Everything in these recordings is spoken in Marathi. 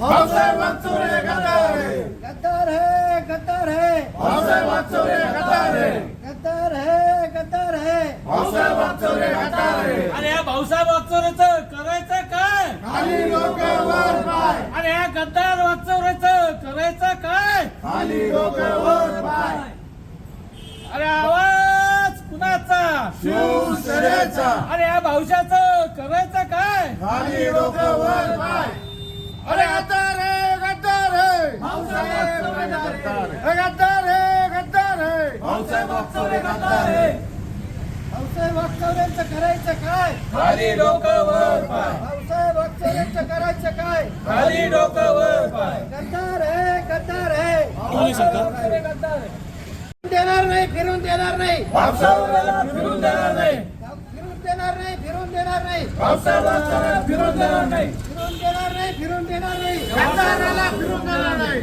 भाऊसाहेब वागचौरे गद्दार है, गद्दार है, गद्दार है, भाऊसाहेब वागचौरे गद्दार है, गद्दार है, गद्दार है, भाऊसाहेब वागचौरे गद्दार है। अरे या भाऊसाहेब वागचौरेचं करायचं काय? खाली डोकं वर पाय, अरे या गद्दार वागचौरेचं करायचं काय? खाली डोकं वर पाय, अरे आवाज कुणाचा? शिवसेनेचा, अरे या भाऊशाचं करायचं काय? खाली डोकं वर पाय, अरे गद्दार है, गद्दार है, भाऊसाहेब गद्दार है, गद्दार है, गद्दार है, भाऊसाहेब वागचौरे गद्दार है, भाऊसाहेब वागचौरेंचं करायचं काय? खाली डोकं वर पाय, भाऊसाहेब वागचौरेंचं करायचं काय? खाली डोकं वर पाय, गद्दार है, गद्दार है, भाऊसाहेब वागचौरे गद्दार है. देणार नाही, फिरून देणार नाही, भाऊसाहेबाला फिरून देणार नाही, फिरून देणार नाही, फिरून देणार नाही, भाऊसाहेबाला फिरून देणार नाही, फिरून देणार नाही, फिरून देणार नाही, गद्दाराला फिरून देणार नाही.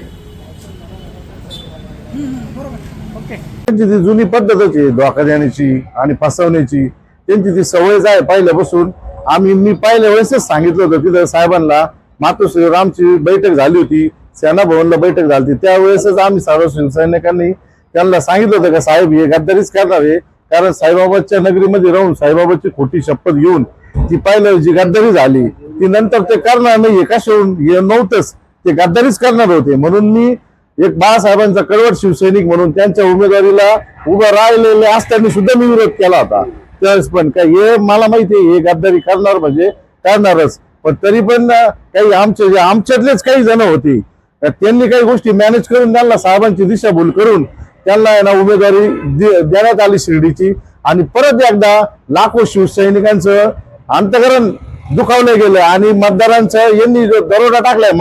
त्यांची ती जुनी पद्धतच आहे धोका देण्याची आणि फसवण्याची. त्यांची ती सवयच आहे पहिल्यापासून. मी पहिल्या वेळेसच सांगितलं होतं तिथं साहेबांना. मातोश्री रामची बैठक झाली होती, सेना भवनला बैठक झाली होती, त्यावेळेसच आम्ही सर्व शिवसैनिकांनी त्यांना सांगितलं होतं का साहेब हे गद्दारीच करणार आहे. कारण साईबाबाच्या नगरीमध्ये राहून साईबाबाची खोटी शपथ घेऊन ती पहिलं जी गद्दारी झाली ती नंतर ते करणार नाही. कशावरून हे नव्हतंच, ते गद्दारीच करणार होते. म्हणून मी एक बाळासाहेबांचा कळवट शिवसैनिक म्हणून त्यांच्या उमेदवारीला उभं राहिलेले असताना सुद्धा मी विरोध केला होता त्यावेळेस. पण काय हे मला माहिती आहे हे गद्दारी करणार म्हणजे करणारच. पण तरी पण काही आमच्यातलेच काही जण होते, त्यांनी काही गोष्टी मॅनेज करून त्यांना साहेबांची दिशाभूल करून त्यांना उमेदवारी देण्यात आली शिर्डीची. आणि परत एकदा लाखो शिवसैनिकांचं अंतःकरण दुखावलं गेलं आणि मतदारांचं यांनी दरोडा टाकलाय.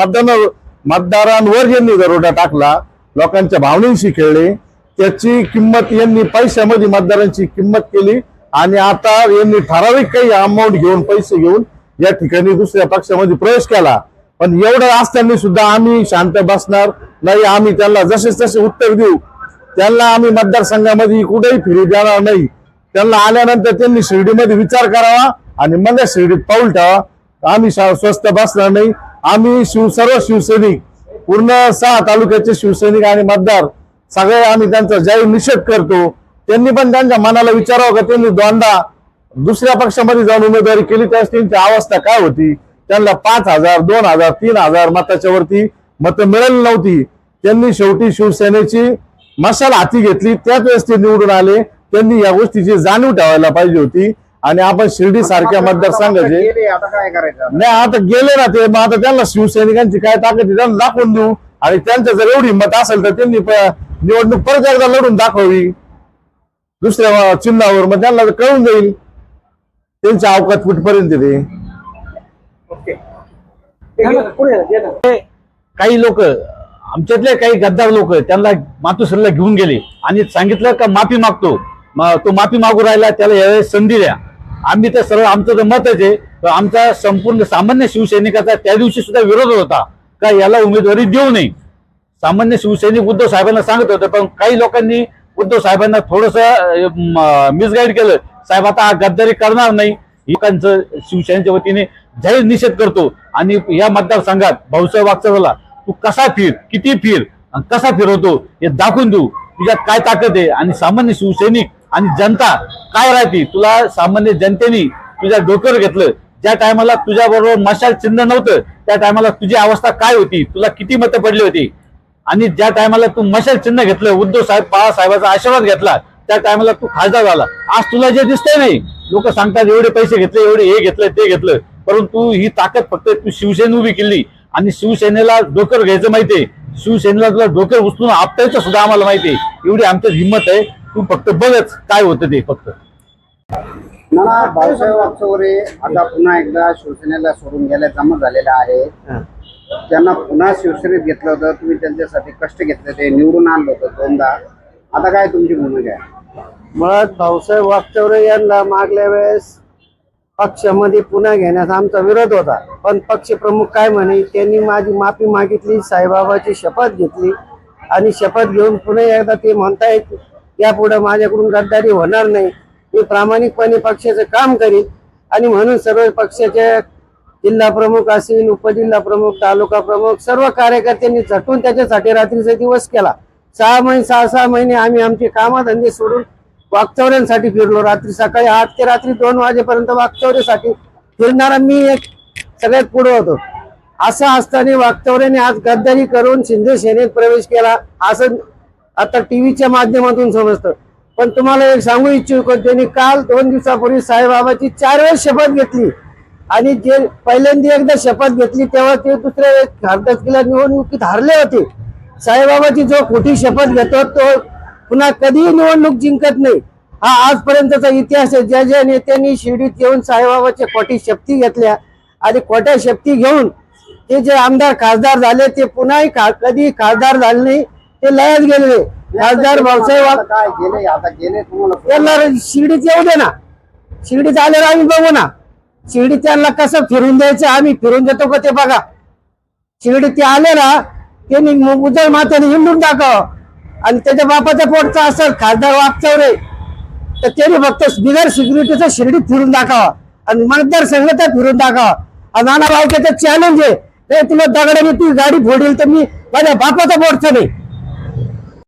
मतदारांवर यांनी दरोडा टाकला, लोकांच्या भावनेशी खेळले, त्याची किंमत यांनी पैशामध्ये मतदारांची किंमत केली. आणि आता यांनी ठराविक काही अमाऊंट घेऊन पैसे घेऊन या ठिकाणी दुसऱ्या पक्षामध्ये प्रवेश केला. पण एवढं असताना सुद्धा आम्ही शांत बसणार नाही. आम्ही त्यांना जसे तसे उत्तर देऊ. त्यांना आम्ही मतदारसंघामध्ये कुठेही फिरू देणार नाही. त्यांना आल्यानंतर त्यांनी शिर्डीमध्ये विचार करावा आणि मग शिर्डीत पाऊल ठेवा. आम्ही स्वस्थ बसणार नाही. आम्ही सर्व शिवसैनिक पूर्ण 6 तालुक्याचे शिवसैनिक आणि मतदार सगळे आम्ही त्यांचा जाहीर निषेध करतो. त्यांनी पण त्यांच्या मनाला विचारावं का त्यांनी दोनदा दुसऱ्या पक्षामध्ये जाऊन उमेदवारी केली त्यावेळेस त्यांची अवस्था काय होती. त्यांना 5,000, 2,000, 3,000 मताच्या वरती मतं मिळाली नव्हती. त्यांनी शेवटी शिवसेनेची मशाल हाती घेतली, त्याच वेळेस ते निवडून आले. त्यांनी या गोष्टीची जाणीव ठेवायला पाहिजे होती. आणि आपण शिर्डी सारख्या मतदारसंघाचे आता काय करायचं? नाही आता गेले ना ते, मग आता त्यांना शिवसैनिकांची काय ताकद आहे त्यांना दाखवून देऊ. आणि त्यांच्या जर एवढी हिंमत असेल तर त्यांनी निवडणूक परत एकदा लढून दाखवावी दुसऱ्या चिन्हावर. मग त्यांना कळून जाईल त्यांच्या अवकात कुठपर्यंत ते. काही लोक आमच्यातले काही गद्दार लोक त्यांना मातोश्रीला घेऊन गेले आणि सांगितलं का माफी मागतो. तो माफी मागू राहिला, त्याला यावेळेस संधी द्या. आम्ही तर सर्व आमचं तर मतच आहे. आमचा संपूर्ण सामान्य शिवसैनिकाचा त्या दिवशी सुद्धा विरोध होता का याला उमेदवारी देऊ नये. सामान्य शिवसैनिक उद्धव साहेबांना सांगत होते, पण काही लोकांनी उद्धव साहेबांना थोडस मिसगाईड केलं. साहेब आता गद्दारी करणार नाही. लोकांचं शिवसेनेच्या वतीने जाहीर निषेध करतो. आणि या मतदारसंघात भाऊसाहेब वागचौरेला तू कसा फिर, किती फिर आणि कसा फिरवतो हे दाखवून देऊ. तुझ्यात काय ताकद आहे आणि सामान्य शिवसैनिक आणि जनता काय राहते. तुला सामान्य जनतेने तुझ्या डोक्यावर घेतलं. ज्या टायमाला तुझ्या बरोबर मशाल चिन्ह नव्हतं त्या टायमाला तुझी अवस्था काय होती, तुला किती मतं पडली होती. आणि ज्या टायमाला तू मशाल चिन्ह घेतलं, उद्धव साहेब बाळासाहेबांचा आशीर्वाद घेतला, त्या टायमाला तू खासदार झाला. आज तुला जे दिसतंय नाही, लोक सांगतात एवढे पैसे घेतले, एवढे हे घेतलं ते घेतलं, परंतु ही ताकद फक्त तू शिवसेना उभी केली. आणि शिवसेनेला डोक्यावर घ्यायचं माहितीये, शिवसेनेला तुला डोक्यावर उचलून आपटायचं सुद्धा आम्हाला माहितीये. एवढी आमच्यात हिंमत आहे. तू फक्त बघच काय होतं ते फक्त. भाऊसाहेब वागचौरे आता पुन्हा एकदा शिवसेनेला सोडून गेल्या जमा झालेला आहे. त्यांना पुन्हा शिवसेनेत घेतलं होतं, तुम्ही त्यांच्यासाठी कष्ट घेतले, ते निवडून आणलं होतं 2दा. आता काय तुमची भूमिका आहे? मुळात भाऊसाहेब वागचौरे यांना मागल्या वेळेस पक्षामध्ये पुन्हा घेण्याचा आमचा विरोध होता. पण पक्ष प्रमुख काय म्हणे, त्यांनी माझी माफी मागितली, साईबाबाची शपथ घेतली आणि शपथ घेऊन पुन्हा एकदा ते म्हणतायत यापुढे माझ्याकडून गद्दारी होणार नाही, मी प्रामाणिकपणे पक्षाचं काम करीन. आणि म्हणून सर्व पक्षाच्या जिल्हा प्रमुख असतील, उपजिल्हा प्रमुख, तालुका प्रमुख, सर्व कार्यकर्त्यांनी झटून त्याच्यासाठी रात्रीचा दिवस केला. 6 महिने आम्ही आमचे कामधंदे सोडून वाकचौऱ्यांसाठी फिरलो. रात्री सकाळी 8 ते रात्री 2 वाजेपर्यंत वाकचौऱ्यासाठी फिरणारा मी एक सगळ्यात पुढे होतो. असं असताना वाकचौऱ्याने आज गद्दारी करून शिंदे सेनेत प्रवेश केला असं आता टीव्हीच्या माध्यमातून समजतं. पण तुम्हाला एक सांगू इच्छुक त्यांनी काल 2 दिवसापूर्वी साईबाबाची 4 वेळेस शपथ घेतली आणि जे पहिल्यांदा एकदा शपथ घेतली तेव्हा ते दुसऱ्या वेळेस खासदारकीला निवडणुकीत हारले होते. साईबाबाची जो खोटी शपथ घेतो तो पुन्हा कधीही निवडणूक जिंकत नाही. हा आजपर्यंतचा इतिहास आहे. ज्या ज्या नेत्यांनी शिर्डीत येऊन साईबाबाच्या खोटी शपथी घेतल्या आणि खोट्या शपथी घेऊन ते जे आमदार खासदार झाले ते पुन्हाही कधी खासदार झाले नाही, ते लयात गेले. खासदार भाऊसाहेब काय गेले आता गेले तुम्हाला त्यांना शिर्डीत येऊ दे ना, शिर्डीत आल्यावर आम्ही बघू ना. शिर्डीत त्यांना कसं फिरून द्यायचं आम्ही फिरून देतो का ते बघा. शिर्डीत ते आले ना त्यांनी उजळ माथ्याने हिंडून टाकावं आणि त्याच्या बापाच्या पोटचा असेल खासदार वाकचौरे तर त्यांनी फक्त बिगर सिक्युरिटीचं शिर्डीत फिरून दाखवा आणि मतदारसंघात फिरून दाखवा. नाना भाऊचं चॅलेंज आहे, तुला दगडाने ती गाडी फोडील तर मी माझ्या बापाचा पोटचं नाही.